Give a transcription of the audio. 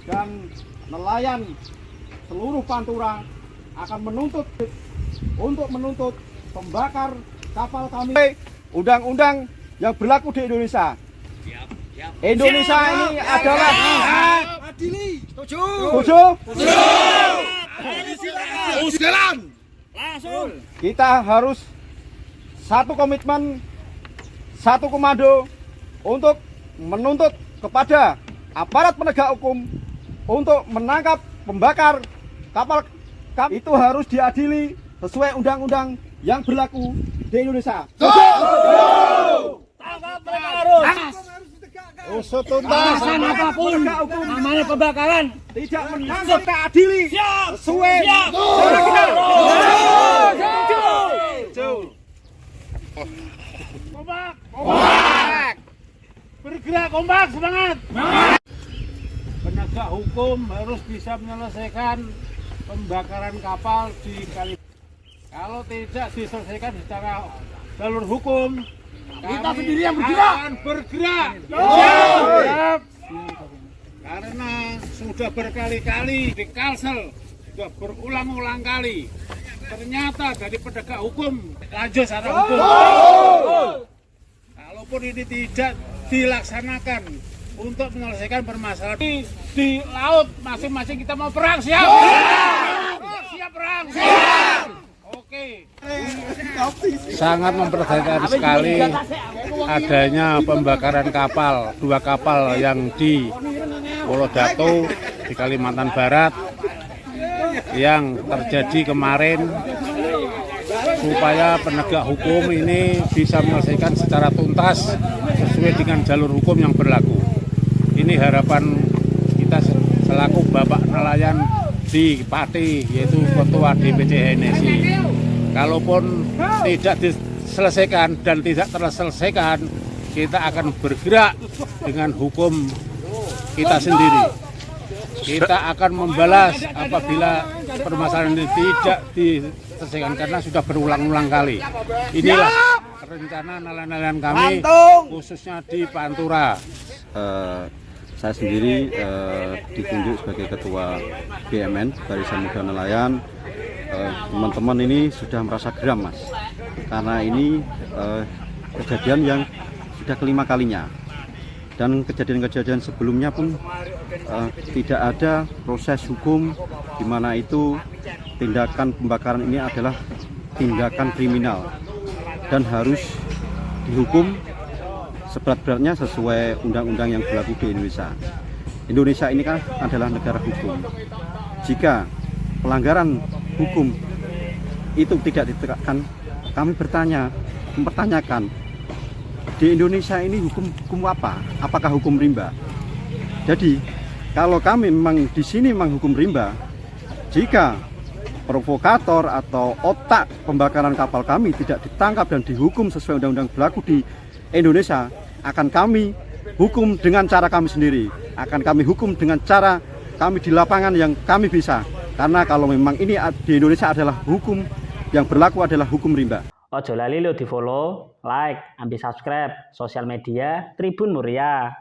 dan nelayan seluruh Pantura akan menuntut pembakar kapal kami. Undang-undang yang berlaku di Indonesia. Indonesia ini adalah adili. Setuju. Jalan. Langsung. Kita harus satu komitmen, satu komando untuk menuntut kepada aparat penegak hukum untuk menangkap pembakar kapal itu harus diadili sesuai undang-undang yang berlaku di Indonesia. Tangkap mereka harus usut tuntas apapun namanya pembakaran tidak menangkap adili sesuai kompak bergerak kompak semangat. Penegak hukum harus bisa menyelesaikan pembakaran kapal di kali. Kalau tidak diselesaikan secara jalur hukum, kita sendiri yang bergerak. Siap. Karena sudah berkali-kali di Kalsel, sudah berulang-ulang kali. Ternyata dari penegak hukum lanjut secara hukum. Kalaupun ini tidak dilaksanakan untuk menyelesaikan permasalahan di laut, masing-masing kita mau perang, siap? Siap perang, siap. Oke. Sangat memperhatikan sekali adanya pembakaran kapal, 2 kapal yang di Pulau Datu di Kalimantan Barat yang terjadi kemarin, supaya penegak hukum ini bisa menyelesaikan secara tuntas sesuai dengan jalur hukum yang berlaku. Ini harapan kita selaku Bapak Nelayan di Pati, yaitu Ketua DPC HNSI. Kalaupun tidak diselesaikan dan tidak terselesaikan, kita akan bergerak dengan hukum kita sendiri. Kita akan membalas apabila permasalahan ini tidak diselesaikan karena sudah berulang-ulang kali. Inilah rencana nelayan-nelayan kami khususnya di Pantura. Saya sendiri ditunjuk sebagai Ketua BMN Barisan Muda Nelayan. Teman-teman ini sudah merasa geram, Mas, karena ini kejadian yang sudah kelima kalinya, dan kejadian-kejadian sebelumnya pun tidak ada proses hukum di mana itu tindakan pembakaran ini adalah tindakan kriminal dan harus dihukum seberat-beratnya sesuai undang-undang yang berlaku di Indonesia. Indonesia ini kan adalah negara hukum. Jika pelanggaran hukum itu tidak ditegakkan, kami mempertanyakan di Indonesia ini hukum apa? Apakah hukum rimba? Jadi kalau kami memang di sini memang hukum rimba, jika provokator atau otak pembakaran kapal kami tidak ditangkap dan dihukum sesuai undang-undang berlaku di Indonesia, akan kami hukum dengan cara kami sendiri, akan kami hukum dengan cara kami di lapangan yang kami bisa. Karena kalau memang ini di Indonesia adalah hukum yang berlaku adalah hukum rimba. Ojo lali lo di follow, like, ambil subscribe sosial media Tribun Muria.